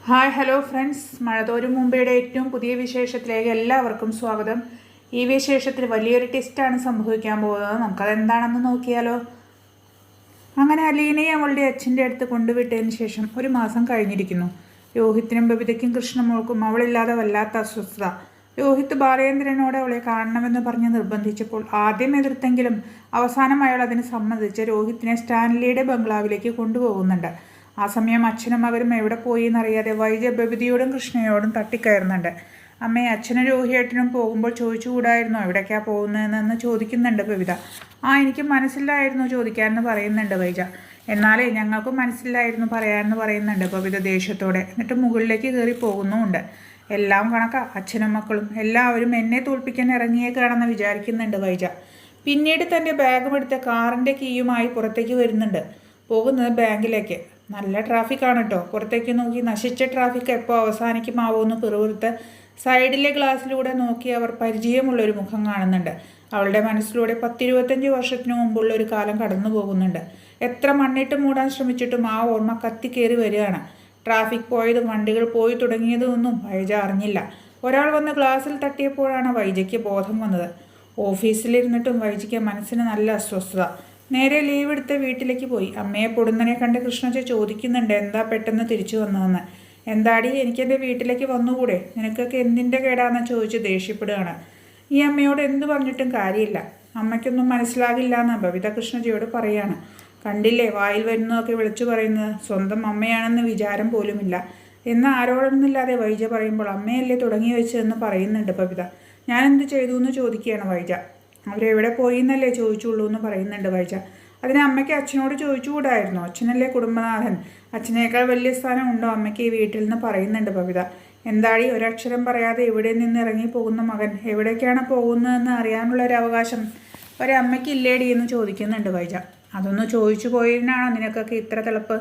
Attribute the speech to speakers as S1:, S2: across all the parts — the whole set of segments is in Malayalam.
S1: ഹായ് ഹലോ ഫ്രണ്ട്സ്, മഴതോരും മുമ്പയുടെ ഏറ്റവും പുതിയ വിശേഷത്തിലേക്ക് എല്ലാവർക്കും സ്വാഗതം. ഈ വിശേഷത്തിൽ വലിയൊരു ടെസ്റ്റാണ് സംഭവിക്കാൻ പോകുന്നത്. നമുക്കതെന്താണെന്ന് നോക്കിയാലോ. അങ്ങനെ അലീനയെ അവളുടെ അച്ഛൻ്റെ അടുത്ത് കൊണ്ടുവിട്ടതിന് ശേഷം ഒരു മാസം കഴിഞ്ഞിരിക്കുന്നു. രോഹിത്തിനും ബബിതയ്ക്കും കൃഷ്ണമോൾക്കും അവളില്ലാതെ വല്ലാത്ത അസ്വസ്ഥത. രോഹിത്ത് ബാലേന്ദ്രനോട് അവളെ കാണണമെന്ന് പറഞ്ഞ് നിർബന്ധിച്ചപ്പോൾ ആദ്യം എതിർത്തെങ്കിലും അവസാനം അയാൾ അതിന് സമ്മതിച്ച് രോഹിത്തിനെ സ്റ്റാൻലിയുടെ ബംഗ്ലാവിലേക്ക് കൊണ്ടുപോകുന്നുണ്ട്. ആ സമയം അച്ഛനും മകനും എവിടെ പോയി എന്നറിയാതെ വൈജ ബബിതയോടും കൃഷ്ണയോടും തട്ടിക്കയറുന്നുണ്ട്. അമ്മയെ അച്ഛനും രോഹിയേട്ടനും പോകുമ്പോൾ ചോദിച്ചുകൂടായിരുന്നോ എവിടേക്കാണ് പോകുന്നതെന്ന് ചോദിക്കുന്നുണ്ട് ബബിത. എനിക്ക് മനസ്സിലായിരുന്നു ചോദിക്കാമെന്ന് പറയുന്നുണ്ട് വൈജ. എന്നാലേ ഞങ്ങൾക്കും മനസ്സിലായിരുന്നു പറയാമെന്ന് പറയുന്നുണ്ട് ബബിത ദേഷ്യത്തോടെ. എന്നിട്ട് മുകളിലേക്ക് കയറി പോകുന്നുമുണ്ട്. എല്ലാം കണക്കാ, അച്ഛനും മക്കളും എല്ലാവരും എന്നെ തോൽപ്പിക്കാൻ ഇറങ്ങിയേക്കാണെന്ന് വിചാരിക്കുന്നുണ്ട് വൈജ. പിന്നീട് തൻ്റെ ബാഗും എടുത്ത കാറിൻ്റെ കീയുമായി പുറത്തേക്ക് വരുന്നുണ്ട്. പോകുന്നത് ബാങ്കിലേക്ക്. നല്ല ട്രാഫിക്കാണ് കേട്ടോ. പുറത്തേക്ക് നോക്കി നശിച്ച ട്രാഫിക് എപ്പോൾ അവസാനിക്കുമാവോന്ന് പിറുപിറുത്ത് സൈഡിലെ ഗ്ലാസ്സിലൂടെ നോക്കി അവർ പരിചയമുള്ളൊരു മുഖം കാണുന്നുണ്ട്. അവളുടെ മനസ്സിലൂടെ 10-25 വർഷത്തിന് മുമ്പുള്ള ഒരു കാലം കടന്നു പോകുന്നുണ്ട്. എത്ര മണ്ണിട്ട് മൂടാൻ ശ്രമിച്ചിട്ടും ആ ഓർമ്മ കത്തിക്കേറി വരികയാണ്. ട്രാഫിക് പോയതും വണ്ടികൾ പോയി തുടങ്ങിയതൊന്നും വൈജ അറിഞ്ഞില്ല. ഒരാൾ വന്ന് ഗ്ലാസ്സിൽ തട്ടിയപ്പോഴാണ് വൈജയ്ക്ക് ബോധം വന്നത്. ഓഫീസിലിരുന്നിട്ടും വൈജയ്ക്ക് മനസ്സിന് നല്ല അസ്വസ്ഥത. നേരെ ലീവ് എടുത്ത് വീട്ടിലേക്ക് പോയി. അമ്മയെ പൊടുന്നനെ കണ്ട് കൃഷ്ണച്ച ചോദിക്കുന്നുണ്ട് എന്താ പെട്ടെന്ന് തിരിച്ചു വന്നതെന്ന്. എന്താടി, എനിക്കെൻ്റെ വീട്ടിലേക്ക് വന്നുകൂടെ? നിനക്കൊക്കെ എന്തിൻ്റെ കേടാന്ന് ചോദിച്ച് ദേഷ്യപ്പെടുകയാണ്. ഈ അമ്മയോട് എന്ത് പറഞ്ഞിട്ടും കാര്യമില്ല, അമ്മയ്ക്കൊന്നും മനസ്സിലാകില്ല എന്ന് ബബിത കൃഷ്ണജിയോട് പറയാണ്. കണ്ടില്ലേ, വായിൽ വരുന്നതൊക്കെ വിളിച്ചു പറയുന്നത്. സ്വന്തം അമ്മയാണെന്ന് വിചാരം പോലുമില്ല എന്ന് ആരോടൊന്നുമില്ലാതെ വൈജ പറയുമ്പോൾ അമ്മയല്ലേ തുടങ്ങി വെച്ചതെന്ന് പറയുന്നുണ്ട് ബബിത. ഞാൻ എന്ത് ചെയ്തു എന്ന് ചോദിക്കുകയാണ് വൈജ. അവരെവിടെ പോയി എന്നല്ലേ ചോദിച്ചുള്ളൂ എന്ന് പറയുന്നുണ്ട് വൈജ. അതിന് അമ്മയ്ക്ക് അച്ഛനോട് ചോദിച്ചുകൂടായിരുന്നോ? അച്ഛനല്ലേ കുടുംബനാഥൻ, അച്ഛനേക്കാൾ വലിയ സ്ഥാനം ഉണ്ടോ അമ്മയ്ക്ക് ഈ വീട്ടിൽ നിന്ന് പറയുന്നുണ്ട് ബബിത. എന്താടി, ഒരക്ഷരം പറയാതെ ഇവിടെ നിന്ന് ഇറങ്ങി പോകുന്ന മകൻ എവിടേക്കാണ് പോകുന്നതെന്ന് അറിയാനുള്ള ഒരു അവകാശം ഒരമ്മയ്ക്ക് ഇല്ലേടി എന്ന് ചോദിക്കുന്നുണ്ട് വൈജ. അതൊന്ന് ചോദിച്ചു പോയതിനാണോ നിനക്കൊക്കെ ഇത്ര തിളപ്പ്?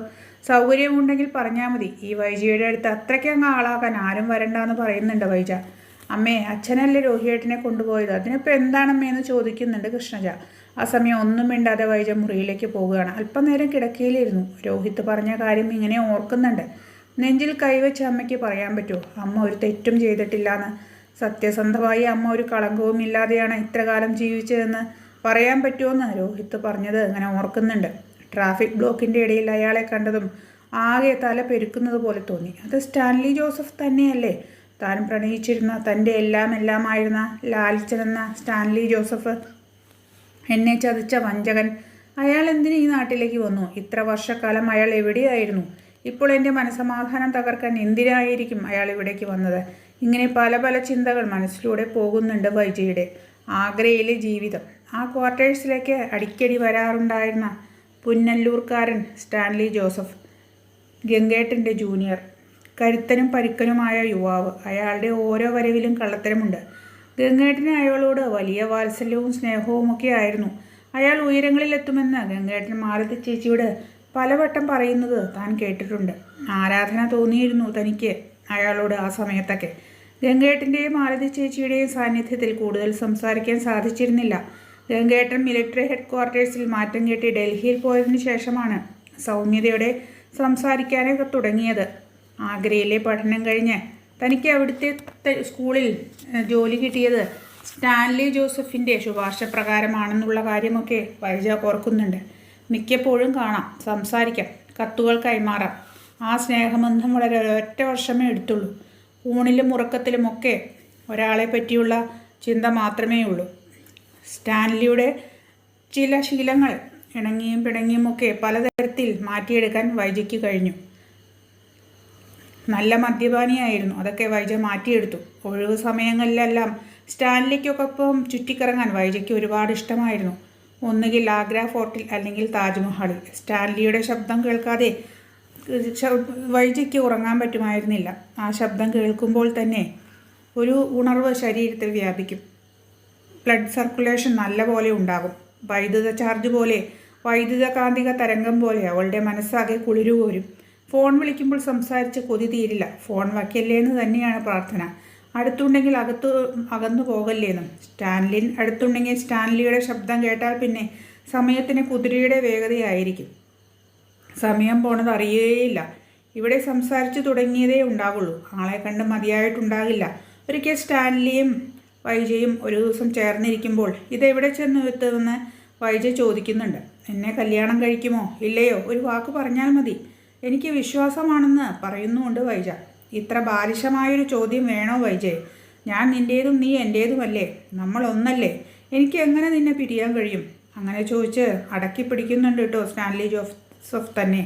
S1: സൗകര്യമുണ്ടെങ്കിൽ പറഞ്ഞാൽ മതി. ഈ വൈജയുടെ അടുത്ത് അത്രയ്ക്ക് അങ്ങ് ആളാക്കാൻ ആരും വരണ്ടെന്ന് പറയുന്നുണ്ട് വൈജ. അമ്മേ, അച്ഛനല്ലേ രോഹിയേട്ടനെ കൊണ്ടുപോയത്, അതിനിപ്പോൾ എന്താണമ്മേ എന്ന് ചോദിക്കുന്നുണ്ട് കൃഷ്ണജ. ആ സമയം ഒന്നും മിണ്ടാതെ വൈജ മുറിയിലേക്ക് പോവുകയാണ്. അല്പനേരം കിടക്കയിലിരുന്നു. രോഹിത്ത് പറഞ്ഞ കാര്യം ഇങ്ങനെ ഓർക്കുന്നുണ്ട്. നെഞ്ചിൽ കൈവച്ച് അമ്മയ്ക്ക് പറയാൻ പറ്റുമോ അമ്മ ഒരു തെറ്റും ചെയ്തിട്ടില്ലാന്ന്? സത്യസന്ധമായി അമ്മ ഒരു കളങ്കവും ഇല്ലാതെയാണ് ഇത്രകാലം ജീവിച്ചതെന്ന് പറയാൻ പറ്റുമോയെന്ന് രോഹിത്ത് പറഞ്ഞത് അങ്ങനെ ഓർക്കുന്നുണ്ട്. ട്രാഫിക് ബ്ലോക്കിൻ്റെ ഇടയിൽ അയാളെ കണ്ടതും ആകെ തല പെരുക്കുന്നത് പോലെ തോന്നി. അത് സ്റ്റാൻലി ജോസഫ് തന്നെയല്ലേ? താൻ പ്രണയിച്ചിരുന്ന തൻ്റെ എല്ലാമായിരുന്ന ലാൽച്ചനെന്ന സ്റ്റാൻലി ജോസഫ്, എന്നെ ചതിച്ച വഞ്ചകൻ. അയാൾ എന്തിന് ഈ നാട്ടിലേക്ക് വന്നു? ഇത്ര വർഷക്കാലം അയാൾ എവിടെയായിരുന്നു? ഇപ്പോൾ എൻ്റെ മനസ്സമാധാനം തകർക്കാൻ എന്തിനായിരിക്കും അയാൾ ഇവിടേക്ക് വന്നത്? ഇങ്ങനെ പല പല ചിന്തകൾ മനസ്സിലൂടെ പോകുന്നുണ്ട് വൈജയുടെ. ആഗ്രയിലെ ജീവിതം. ആ ക്വാർട്ടേഴ്സിലേക്ക് അടിക്കടി വരാറുണ്ടായിരുന്ന പുന്നല്ലൂർക്കാരൻ സ്റ്റാൻലി ജോസഫ്, ഗംഗേട്ടൻ്റെ ജൂനിയർ. കരുത്തനും പരിക്കനുമായ യുവാവ്. അയാളുടെ ഓരോ വരവിലും കള്ളത്തരമുണ്ട്. ഗംഗേട്ടന് അയാളോട് വലിയ വാത്സല്യവും സ്നേഹവുമൊക്കെ ആയിരുന്നു. അയാൾ ഉയരങ്ങളിലെത്തുമെന്ന് ഗംഗേട്ടൻ മാലതി ചേച്ചിയോട് പലവട്ടം പറയുന്നത് താൻ കേട്ടിട്ടുണ്ട്. ആരാധന തോന്നിയിരുന്നു തനിക്ക് അയാളോട് ആ സമയത്തൊക്കെ. ഗംഗേട്ടൻ്റെയും മാലതി ചേച്ചിയുടെയും സാന്നിധ്യത്തിൽ കൂടുതൽ സംസാരിക്കാൻ സാധിച്ചിരുന്നില്ല. ഗംഗേട്ടൻ മിലിറ്ററി ഹെഡ് ക്വാർട്ടേഴ്സിൽ മാറ്റം കെട്ടി ഡൽഹിയിൽ പോയതിനു ശേഷമാണ് സൗമ്യതയോടെ സംസാരിക്കാനൊക്കെ തുടങ്ങിയത്. ആഗ്രയിലെ പഠനം കഴിഞ്ഞ് തനിക്ക് അവിടുത്തെ സ്കൂളിൽ ജോലി കിട്ടിയത് സ്റ്റാൻലി ജോസഫിൻ്റെ ശുപാർശ പ്രകാരമാണെന്നുള്ള കാര്യമൊക്കെ വൈജ ഓർക്കുന്നുണ്ട്. മിക്കപ്പോഴും കാണാം, സംസാരിക്കാം, കത്തുകൾ കൈമാറാം. ആ സ്നേഹബന്ധം വളരെ ഒരൊറ്റ വർഷമേ എടുത്തുള്ളൂ. ഊണിലും ഉറക്കത്തിലുമൊക്കെ ഒരാളെ പറ്റിയുള്ള ചിന്ത മാത്രമേ ഉള്ളൂ. സ്റ്റാൻലിയുടെ ചില ശീലങ്ങൾ ഇണങ്ങിയും പിണങ്ങിയുമൊക്കെ പലതരത്തിൽ മാറ്റിയെടുക്കാൻ വൈജയ്ക്ക് കഴിഞ്ഞു. നല്ല മദ്യപാനിയായിരുന്നു, അതൊക്കെ വൈജ മാറ്റിയെടുത്തു. ഒഴിവ് സമയങ്ങളിലെല്ലാം സ്റ്റാൻലിക്കൊപ്പം ചുറ്റിക്കറങ്ങാൻ വൈജയ്ക്ക് ഒരുപാട് ഇഷ്ടമായിരുന്നു. ഒന്നുകിൽ ആഗ്ര ഫോർട്ടിൽ അല്ലെങ്കിൽ താജ്മഹലിൽ. സ്റ്റാൻലിയുടെ ശബ്ദം കേൾക്കാതെ വൈജയ്ക്ക് ഉറങ്ങാൻ പറ്റുമായിരുന്നില്ല. ആ ശബ്ദം കേൾക്കുമ്പോൾ തന്നെ ഒരു ഉണർവ് ശരീരത്തിൽ വ്യാപിക്കും. ബ്ലഡ് സർക്കുലേഷൻ നല്ല പോലെ ഉണ്ടാകും. വൈദ്യുത ചാർജ് പോലെ, വൈദ്യുത കാന്തിക തരംഗം പോലെ അവളുടെ മനസ്സാകെ കുളിരുകോരും. ഫോൺ വിളിക്കുമ്പോൾ സംസാരിച്ച് കൊതി തീരില്ല. ഫോൺ വയ്ക്കല്ലേ എന്ന് തന്നെയാണ് പ്രാർത്ഥന. അടുത്തുണ്ടെങ്കിൽ അകന്നു പോകല്ലേന്നും. അടുത്തുണ്ടെങ്കിൽ സ്റ്റാൻലിയുടെ ശബ്ദം കേട്ടാൽ പിന്നെ സമയത്തിന് കുതിരയുടെ വേഗതയായിരിക്കും. സമയം പോണത് അറിയുകയില്ല. ഇവിടെ സംസാരിച്ചു തുടങ്ങിയതേ ഉണ്ടാവുള്ളൂ. ആളെ കണ്ട് മതിയായിട്ടുണ്ടാകില്ല. ഒരിക്കൽ സ്റ്റാൻലിയും വൈജയും ഒരു ദിവസം ചേർന്നിരിക്കുമ്പോൾ ഇതെവിടെ ചെന്ന് എത്തുമെന്ന് വൈജ ചോദിക്കുന്നുണ്ട്. എന്നെ കല്യാണം കഴിക്കുമോ ഇല്ലയോ ഒരു വാക്ക് പറഞ്ഞാൽ മതി, എനിക്ക് വിശ്വാസമാണെന്ന് പറയുന്നുമുണ്ട് വൈജ. ഇത്ര ബാലിശമായൊരു ചോദ്യം വേണോ വൈജയെ? ഞാൻ നിൻ്റേതും നീ എൻ്റേതുമല്ലേ, നമ്മൾ ഒന്നല്ലേ, എനിക്ക് എങ്ങനെ നിന്നെ പിരിയാൻ കഴിയും? അങ്ങനെ ചോദിച്ച് അടക്കി പിടിക്കുന്നുണ്ട് കേട്ടോ സ്റ്റാൻലി ജോസഫ് തന്നെ.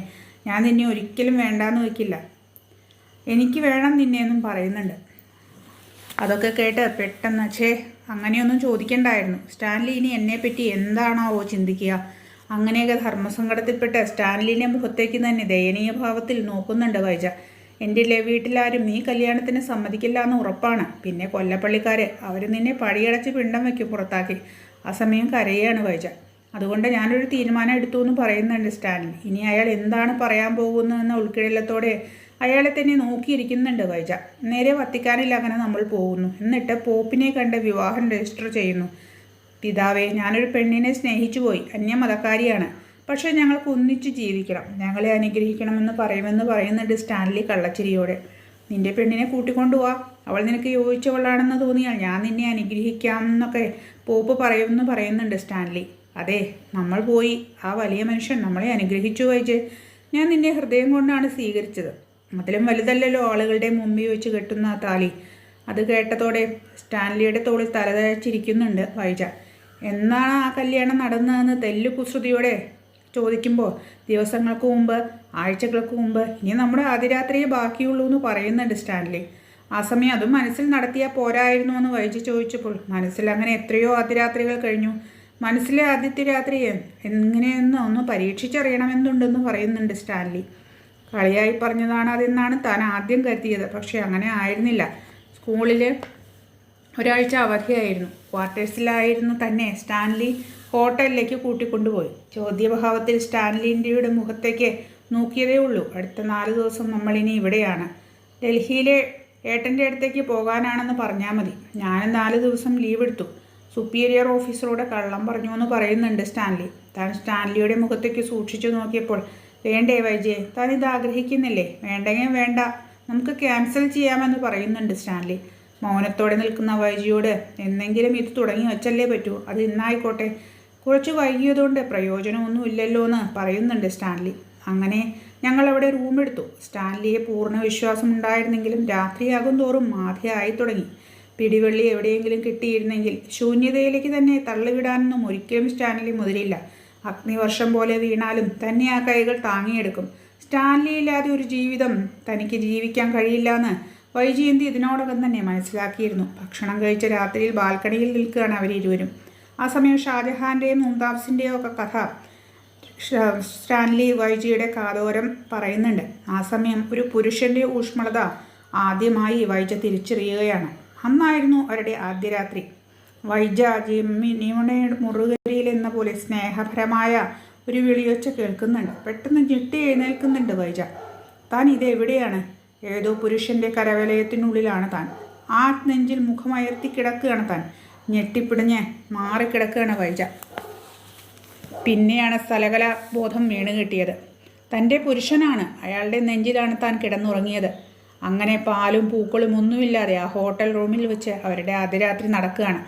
S1: ഞാൻ നിന്നെ ഒരിക്കലും വേണ്ടാന്ന് വയ്ക്കില്ല, എനിക്ക് വേണം നിന്നെയെന്നും പറയുന്നുണ്ട്. അതൊക്കെ കേട്ട് പെട്ടെന്ന് അങ്ങനെയൊന്നും ചോദിക്കണ്ടായിരുന്നു. സ്റ്റാൻലി ഇനി എന്നെപ്പറ്റി എന്താണാവോ ചിന്തിക്കുക? അങ്ങനെയൊക്കെ ധർമ്മസങ്കടത്തിൽപ്പെട്ട് സ്റ്റാൻലിൻ്റെ മുഖത്തേക്ക് തന്നെ ദയനീയ ഭാവത്തിൽ നോക്കുന്നുണ്ട് വൈജ. എൻ്റെ വീട്ടിലാരും നീ കല്യാണത്തിന് സമ്മതിക്കില്ല എന്ന് ഉറപ്പാണ്. പിന്നെ കൊല്ലപ്പള്ളിക്കാർ അവർ നിന്നെ പഴിയടച്ച് പിണ്ടം വയ്ക്കും പുറത്താക്കി. ആ സമയം കരയാണ് വൈജ. അതുകൊണ്ട് ഞാനൊരു തീരുമാനം എടുത്തു എന്ന് പറയുന്നുണ്ട് സ്റ്റാൻലി. ഇനി അയാൾ എന്താണ് പറയാൻ പോകുന്നതെന്ന ഉൾക്കിഴലത്തോടെ അയാളെ തന്നെ നോക്കിയിരിക്കുന്നുണ്ട് വൈജ. നേരെ വത്തിക്കാനിൽ അങ്ങനെ നമ്മൾ പോകുന്നു. എന്നിട്ട് പോപ്പിനെ കണ്ട് വിവാഹം രജിസ്റ്റർ ചെയ്യുന്നു. പിതാവേ, ഞാനൊരു പെണ്ണിനെ സ്നേഹിച്ചു പോയി, അന്യമതക്കാരിയാണ്. പക്ഷേ ഞങ്ങൾക്ക് ഒന്നിച്ച് ജീവിക്കണം, ഞങ്ങളെ അനുഗ്രഹിക്കണമെന്ന് പറയുന്നുണ്ട് സ്റ്റാൻലി കള്ളച്ചിരിയോടെ. നിന്റെ പെണ്ണിനെ കൂട്ടിക്കൊണ്ടുപോവാ, അവൾ നിനക്ക് യോജിച്ചവളാണെന്ന് തോന്നിയാൽ ഞാൻ നിന്നെ അനുഗ്രഹിക്കാം എന്നൊക്കെ പോപ്പ് പറയുന്നുണ്ട് സ്റ്റാൻലി. അതെ, നമ്മൾ പോയി ആ വലിയ മനുഷ്യൻ നമ്മളെ അനുഗ്രഹിച്ചു വൈജ്. ഞാൻ നിന്നെ ഹൃദയം കൊണ്ടാണ് സ്വീകരിച്ചത്. അതിലും വലുതല്ലല്ലോ ആളുകളുടെ മുമ്പിൽ വെച്ച് കെട്ടുന്ന താലി. അത് കേട്ടതോടെ സ്റ്റാൻലിയുടെ തോളിൽ തലതച്ചിരിക്കുന്നുണ്ട് വൈജ. എന്നാണ് ആ കല്യാണം നടന്നതെന്ന് തെല്ലു കുസൃതിയോടെ ചോദിക്കുമ്പോൾ ദിവസങ്ങൾക്ക് മുമ്പ്, ആഴ്ചകൾക്ക് മുമ്പ്, ഇനി നമ്മുടെ ആദ്യരാത്രിയെ ബാക്കിയുള്ളൂ എന്ന് പറയുന്നുണ്ട് സ്റ്റാൻലി. ആ സമയം അതും മനസ്സിൽ നടത്തിയാൽ പോരായിരുന്നു എന്ന് വൈജ ചോദിച്ചപ്പോൾ മനസ്സിൽ അങ്ങനെ എത്രയോ ആദ്യരാത്രികൾ കഴിഞ്ഞു. മനസ്സിലെ ആദ്യത്തെ രാത്രി എങ്ങനെയെന്ന് ഒന്ന് പരീക്ഷിച്ചറിയണമെന്നുണ്ടെന്ന് പറയുന്നുണ്ട് സ്റ്റാൻലി. കളിയായി പറഞ്ഞതാണ് അതെന്നാണ് താൻ ആദ്യം കരുതിയത്. പക്ഷേ അങ്ങനെ ആയിരുന്നില്ല. സ്കൂളിൽ ഒരാഴ്ച അവധിയായിരുന്നു. ക്വാർട്ടേഴ്സിലായിരുന്നു തന്നെ സ്റ്റാൻലി ഹോട്ടലിലേക്ക് കൂട്ടിക്കൊണ്ടുപോയി. ചോദ്യഭാവത്തിൽ സ്റ്റാൻലിയുടെ മുഖത്തേക്ക് നോക്കിയതേ ഉള്ളൂ. അടുത്ത 4 ദിവസം നമ്മളിനി ഇവിടെയാണ്. ഡൽഹിയിലെ ഏട്ടൻ്റെ അടുത്തേക്ക് പോകാനാണെന്ന് പറഞ്ഞാൽ മതി. ഞാനും 4 ദിവസം ലീവ് എടുത്തു. സുപ്പീരിയർ ഓഫീസറോട് കള്ളം പറഞ്ഞു എന്ന് പറയുന്നുണ്ട് സ്റ്റാൻലി. താൻ സ്റ്റാൻലിയുടെ മുഖത്തേക്ക് സൂക്ഷിച്ചു നോക്കിയപ്പോൾ വേണ്ടേ വൈജയെ, താൻ ഇത് ആഗ്രഹിക്കുന്നില്ലേ? വേണ്ടെങ്കിൽ വേണ്ട, നമുക്ക് ക്യാൻസൽ ചെയ്യാമെന്ന് പറയുന്നുണ്ട് സ്റ്റാൻലി. മൗനത്തോടെ നിൽക്കുന്ന വൈജിയോട് എന്നെങ്കിലും ഇത് തുടങ്ങി വച്ചല്ലേ പറ്റൂ, അത് ഇന്നായിക്കോട്ടെ, കുറച്ച് വൈകിയതുകൊണ്ട് പ്രയോജനമൊന്നുമില്ലല്ലോ എന്ന് പറയുന്നുണ്ട് സ്റ്റാൻലി. അങ്ങനെ ഞങ്ങളവിടെ റൂമെടുത്തു. സ്റ്റാൻലിയെ പൂർണ്ണ വിശ്വാസമുണ്ടായിരുന്നെങ്കിലും രാത്രിയാകും തോറും ആദ്യമായി തുടങ്ങി. പിടിവള്ളി എവിടെയെങ്കിലും കിട്ടിയിരുന്നെങ്കിൽ ശൂന്യതയിലേക്ക് തന്നെ തള്ളിവിടാനൊന്നും ഒരിക്കലും സ്റ്റാൻലി മുതിരില്ല. അഗ്നിവർഷം പോലെ വീണാലും തന്നെ ആ കൈകൾ താങ്ങിയെടുക്കും. സ്റ്റാൻലി ഇല്ലാതെ ഒരു ജീവിതം തനിക്ക് ജീവിക്കാൻ കഴിയില്ല എന്ന് വൈജയന്തി ഇതിനോടകം തന്നെ മനസ്സിലാക്കിയിരുന്നു. ഭക്ഷണം കഴിച്ച രാത്രിയിൽ ബാൽക്കണിയിൽ നിൽക്കുകയാണ് അവരിരുവരും. ആ സമയം ഷാജഹാൻ്റെയും മുംതാസിൻ്റെയും ഒക്കെ കഥ സ്റ്റാൻലി വൈജയുടെ കാതോരം പറയുന്നുണ്ട്. ആ സമയം ഒരു പുരുഷൻ്റെ ഊഷ്മളത ആദ്യമായി വൈജ തിരിച്ചറിയുകയാണ്. അന്നായിരുന്നു അവരുടെ ആദ്യ രാത്രി. വൈജ ജിമ്മിനിയുടെ മുറുകരിയിൽ എന്ന പോലെ സ്നേഹപരമായ ഒരു വിളിയൊച്ച കേൾക്കുന്നുണ്ട്. പെട്ടെന്ന് ഞെട്ടി എഴുന്നേൽക്കുന്നുണ്ട് വൈജ. താൻ ഇതെവിടെയാണ്? ഏതോ പുരുഷൻ്റെ കരവലയത്തിനുള്ളിലാണ് താൻ. ആ നെഞ്ചിൽ മുഖമയർത്തി കിടക്കുകയാണ് താൻ. ഞെട്ടിപ്പിടിഞ്ഞ് മാറിക്കിടക്കുകയാണ് വൈജ. പിന്നെയാണ് സ്ഥലകല ബോധം വീണ് കിട്ടിയത്. തൻ്റെ പുരുഷനാണ്, അയാളുടെ നെഞ്ചിലാണ് താൻ കിടന്നുറങ്ങിയത്. അങ്ങനെ പാലും പൂക്കളും ഒന്നുമില്ലാതെ ആ ഹോട്ടൽ റൂമിൽ വെച്ച് അവരുടെ ആദ്യരാത്രി നടക്കുകയാണ്.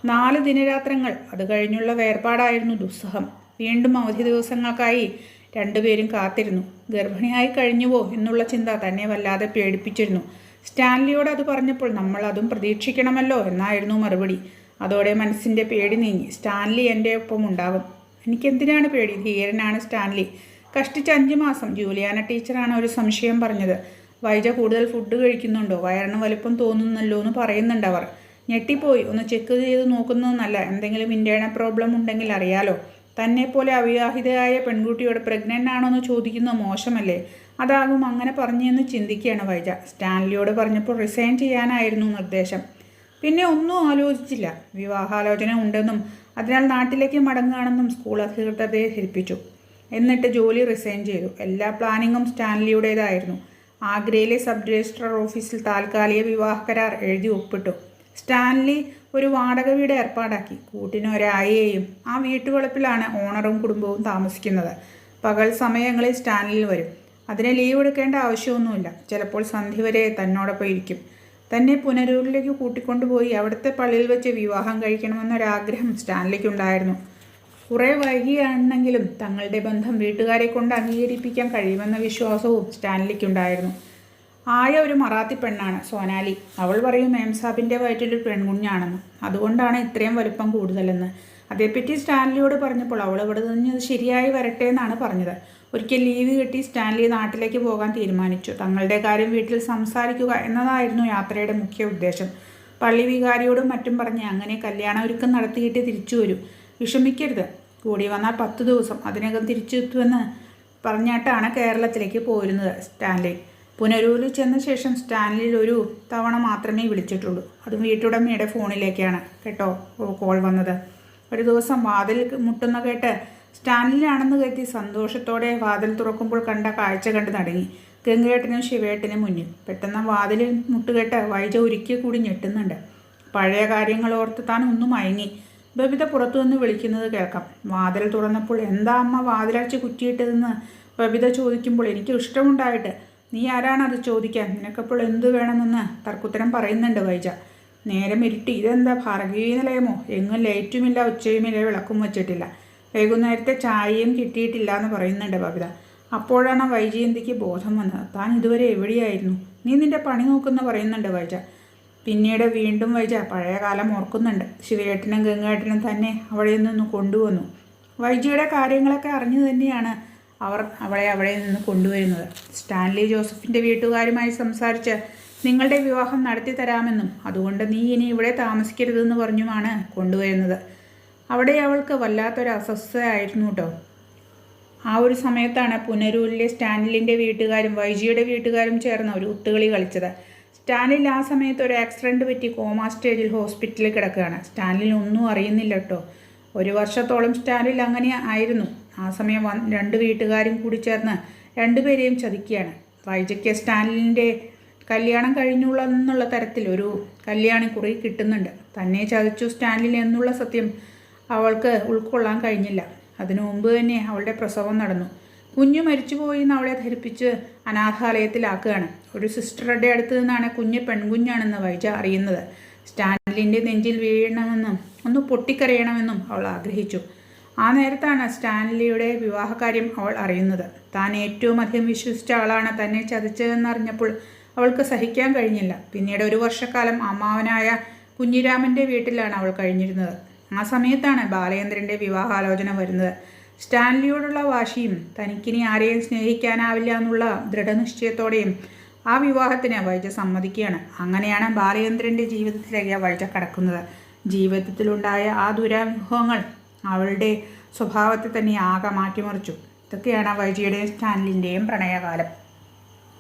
S1: 4 ദിനരാത്രങ്ങൾ. അത് കഴിഞ്ഞുള്ള വേർപാടായിരുന്നു ദുസ്സഹം. വീണ്ടും അവധി ദിവസങ്ങൾക്കായി രണ്ടുപേരും കാത്തിരുന്നു. ഗർഭിണിയായി കഴിഞ്ഞുവോ എന്നുള്ള ചിന്ത തന്നെ വല്ലാതെ പേടിപ്പിച്ചിരുന്നു. സ്റ്റാൻലിയോട് അത് പറഞ്ഞപ്പോൾ നമ്മൾ അതും പ്രതീക്ഷിക്കണമല്ലോ എന്നായിരുന്നു മറുപടി. അതോടെ മനസ്സിൻ്റെ പേടി നീങ്ങി. സ്റ്റാൻലി എൻ്റെ ഒപ്പം ഉണ്ടാകും. എനിക്കെന്തിനാണ് പേടി? ധീരനാണ് സ്റ്റാൻലി. കഷ്ടിച്ച് 5 മാസം. ജൂലിയാന ടീച്ചറാണ് ഒരു സംശയം പറഞ്ഞത്. വൈജ കൂടുതൽ ഫുഡ് കഴിക്കുന്നുണ്ടോ, വയറിന് വലിപ്പം തോന്നുന്നല്ലോ എന്ന് പറയുന്നുണ്ട് അവർ. ഞെട്ടിപ്പോയി. ഒന്ന് ചെക്ക് ചെയ്ത് നോക്കുന്നതെന്നല്ല, എന്തെങ്കിലും ഇൻറ്റേർണൽ പ്രോബ്ലം ഉണ്ടെങ്കിൽ അറിയാലോ. തന്നെപ്പോലെ അവിവാഹിതയായ പെൺകുട്ടിയോട് പ്രഗ്നൻ്റ് ആണോ എന്ന് ചോദിക്കുന്നത് മോശമല്ലേ? അതാകും അങ്ങനെ പറഞ്ഞെന്ന് ചിന്തിക്കുകയാണ് വൈജ. സ്റ്റാൻലിയോട് പറഞ്ഞപ്പോൾ റിസൈൻ ചെയ്യാനായിരുന്നു നിർദ്ദേശം. പിന്നെ ഒന്നും ആലോചിച്ചില്ല. വിവാഹാലോചന ഉണ്ടെന്നും അതിനാൽ നാട്ടിലേക്ക് മടങ്ങുകയാണെന്നും സ്കൂൾ അധികൃതരെ ധരിപ്പിച്ചു. എന്നിട്ട് ജോലി റിസൈൻ ചെയ്തു. എല്ലാ പ്ലാനിങ്ങും സ്റ്റാൻലിയുടേതായിരുന്നു. ആഗ്രയിലെ സബ് രജിസ്ട്രാർ ഓഫീസിൽ താൽക്കാലിക വിവാഹ കരാർ എഴുതി ഒപ്പിട്ടു. സ്റ്റാൻലി ഒരു വാടക വീട് ഏർപ്പാടാക്കി. കൂട്ടിന് ഒരായെയും. ആ വീട്ടുവളപ്പിലാണ് ഓണറും കുടുംബവും താമസിക്കുന്നത്. പകൽ സമയങ്ങളിൽ സ്റ്റാൻലിയിൽ വരും. അതിന് ലീവ് എടുക്കേണ്ട ആവശ്യമൊന്നുമില്ല. ചിലപ്പോൾ സന്ധ്യ വരെ തന്നോടൊപ്പം ഇരിക്കും. തന്നെ പുനരൂരിലേക്ക് കൂട്ടിക്കൊണ്ടുപോയി അവിടുത്തെ പള്ളിയിൽ വെച്ച് വിവാഹം കഴിക്കണമെന്നൊരാഗ്രഹം സ്റ്റാൻലിക്കുണ്ടായിരുന്നു. കുറേ വൈകിയാണെങ്കിലും തങ്ങളുടെ ബന്ധം വീട്ടുകാരെ കൊണ്ട് അംഗീകരിപ്പിക്കാൻ കഴിയുമെന്ന വിശ്വാസവും സ്റ്റാൻലിക്കുണ്ടായിരുന്നു. ആയ ഒരു മറാത്തി പെണ്ണാണ് സോനാലി. അവൾ പറയും മേംസാബിൻ്റെ വയറ്റിലൊരു പെൺകുഞ്ഞാണെന്ന്. അതുകൊണ്ടാണ് ഇത്രയും വലുപ്പം കൂടുതലെന്ന്. അതേപ്പറ്റി സ്റ്റാൻലിയോട് പറഞ്ഞപ്പോൾ അവൾ ഇവിടെ നിന്ന് ശരിയായി വരട്ടെ എന്നാണ് പറഞ്ഞത്. ഒരിക്കൽ ലീവ് കിട്ടി സ്റ്റാൻലി നാട്ടിലേക്ക് പോകാൻ തീരുമാനിച്ചു. തങ്ങളുടെ കാര്യം വീട്ടിൽ സംസാരിക്കുക എന്നതായിരുന്നു യാത്രയുടെ മുഖ്യ ഉദ്ദേശം. പള്ളി വികാരിയോടും മറ്റും പറഞ്ഞ് അങ്ങനെ കല്യാണം ഒരുക്കം നടത്തിയിട്ട് തിരിച്ചു വരൂ. വിഷമിക്കരുത്, കൂടി വന്നാൽ 10 ദിവസം അതിനകം തിരിച്ചെത്തുമെന്ന് പറഞ്ഞിട്ടാണ് കേരളത്തിലേക്ക് പോരുന്നത് സ്റ്റാൻലി. പുനരൂരിൽ ചെന്ന ശേഷം സ്റ്റാൻലിയിൽ ഒരു തവണ മാത്രമേ വിളിച്ചിട്ടുള്ളൂ. അതും വീട്ടുടമയുടെ ഫോണിലേക്കാണ് കേട്ടോ കോൾ വന്നത്. ഒരു ദിവസം വാതിൽ മുട്ടുന്ന കേട്ട് സ്റ്റാൻലിയാണെന്ന് കരുതി സന്തോഷത്തോടെ വാതിൽ തുറക്കുമ്പോൾ കണ്ട കാഴ്ച കണ്ട് നടുങ്ങി. ഗംഗേട്ടനും ശിവേട്ടനും മുന്നിൽ. പെട്ടെന്ന് വാതിലിൽ മുട്ടുകേട്ട് വൈജ ഒരിക്കൽ കൂടി ഞെട്ടുന്നുണ്ട്. പഴയ കാര്യങ്ങൾ ഓർത്ത് താൻ ഒന്നും മയങ്ങി. ബബിത പുറത്തുനിന്ന് വിളിക്കുന്നത് കേൾക്കാം. വാതിൽ തുറന്നപ്പോൾ എന്താ അമ്മ വാതിലടച്ച് കുറ്റിയിട്ടതെന്ന് ബബിത ചോദിക്കുമ്പോൾ എനിക്ക് ഇഷ്ടമുണ്ടായിട്ട് നീ ആരാണത് ചോദിക്കാൻ, നിനക്കപ്പോൾ എന്തു വേണമെന്ന് തർക്കുത്തരം പറയുന്നുണ്ട് വൈജ. നേരം ഇരുട്ടി. ഇതെന്താ ഭാർഗവീ നിലയമോ? എങ്ങും ലൈറ്റുമില്ല, ഉച്ചയുമില്ല, വിളക്കും വച്ചിട്ടില്ല. വൈകുന്നേരത്തെ ചായയും കിട്ടിയിട്ടില്ല എന്ന് പറയുന്നുണ്ട് ബബിത. അപ്പോഴാണ് വൈജയന്തിക്ക് ബോധം വന്നത്. താൻ ഇതുവരെ എവിടെയായിരുന്നു? നീ നിന്റെ പണി നോക്കുന്ന പറയുന്നുണ്ട് വൈജ. പിന്നീട് വീണ്ടും വൈജ പഴയ കാലം ഓർക്കുന്നുണ്ട്. ശിവേട്ടനും ഗംഗേട്ടനും തന്നെ അവിടെ നിന്ന് കൊണ്ടുവന്നു. വൈജയുടെ കാര്യങ്ങളൊക്കെ അറിഞ്ഞു തന്നെയാണ് അവർ അവിടെ നിന്ന് കൊണ്ടുവരുന്നത്. സ്റ്റാൻലി ജോസഫിൻ്റെ വീട്ടുകാരുമായി സംസാരിച്ച് നിങ്ങളുടെ വിവാഹം നടത്തി തരാമെന്നും അതുകൊണ്ട് നീ ഇനി ഇവിടെ താമസിക്കരുതെന്ന് പറഞ്ഞുമാണ് കൊണ്ടുവരുന്നത്. അവിടെ അവൾക്ക് വല്ലാത്തൊരു അസ്വസ്ഥതയായിരുന്നു കേട്ടോ. ആ ഒരു സമയത്താണ് പുനരൂരിലെ സ്റ്റാൻലിൻ്റെ വീട്ടുകാരും വൈജിയുടെ വീട്ടുകാരും ചേർന്ന് ഒരു ഒത്തുകളി കളിച്ചത്. സ്റ്റാൻലിൽ ആ സമയത്ത് ഒരു ആക്സിഡൻറ്റ് പറ്റി കോമാ സ്റ്റേജിൽ ഹോസ്പിറ്റലിൽ കിടക്കുകയാണ്. സ്റ്റാൻലിൽ ഒന്നും അറിയുന്നില്ല കേട്ടോ. 1 വർഷത്തോളം സ്റ്റാൻലിൽ അങ്ങനെ ആയിരുന്നു. ആ സമയം 2 വീട്ടുകാരും കൂടി ചേർന്ന് 2 പേരെയും ചതിക്കുകയാണ്. വൈജയ്ക്ക് സ്റ്റാൻലിൻ്റെ കല്യാണം കഴിഞ്ഞുള്ള തരത്തിൽ ഒരു കല്യാണിക്കുറി കിട്ടുന്നുണ്ട്. തന്നെ ചതിച്ചു സ്റ്റാൻലിൽ എന്നുള്ള സത്യം അവൾക്ക് ഉൾക്കൊള്ളാൻ കഴിഞ്ഞില്ല. അതിനു മുമ്പ് തന്നെ അവളുടെ പ്രസവം നടന്നു. കുഞ്ഞു മരിച്ചുപോയി എന്ന് അവളെ ധരിപ്പിച്ച് അനാഥാലയത്തിലാക്കുകയാണ്. ഒരു സിസ്റ്ററുടെ അടുത്ത് നിന്നാണ് കുഞ്ഞ് പെൺകുഞ്ഞാണെന്ന് വൈജ അറിയുന്നത്. സ്റ്റാൻലിൻ്റെ നെഞ്ചിൽ വീഴണമെന്നും ഒന്ന് പൊട്ടിക്കരയണമെന്നും അവൾ ആഗ്രഹിച്ചു. ആ നേരത്താണ് സ്റ്റാൻലിയുടെ വിവാഹകാര്യം അവൾ അറിയുന്നത്. താൻ ഏറ്റവും അധികം വിശ്വസിച്ച ആളാണ് തന്നെ ചതിച്ചതെന്നറിഞ്ഞപ്പോൾ അവൾക്ക് സഹിക്കാൻ കഴിഞ്ഞില്ല. പിന്നീട് 1 വർഷക്കാലം അമ്മാവനായ കുഞ്ഞിരാമൻ്റെ വീട്ടിലാണ് അവൾ കഴിഞ്ഞിരുന്നത്. ആ സമയത്താണ് ബാലചന്ദ്രൻ്റെ വിവാഹാലോചന വരുന്നത്. സ്റ്റാൻലിയോടുള്ള വാശിയും തനിക്കിനി ആരെയും സ്നേഹിക്കാനാവില്ല എന്നുള്ള ദൃഢനിശ്ചയത്തോടെയും ആ വിവാഹത്തിന് വൈജ സമ്മതിക്കുകയാണ്. അങ്ങനെയാണ് ബാലചന്ദ്രൻ്റെ ജീവിതത്തിലേക്ക് വൈജ കടക്കുന്നത്. ജീവിതത്തിലുണ്ടായ ആ ദുരനുഭവങ്ങൾ അവളുടെ സ്വഭാവത്തെ തന്നെ ആകെ മാറ്റിമറിച്ചു. ഇതൊക്കെയാണ് വൈജയുടെയും സ്റ്റാൻലിൻ്റെയും പ്രണയകാലം.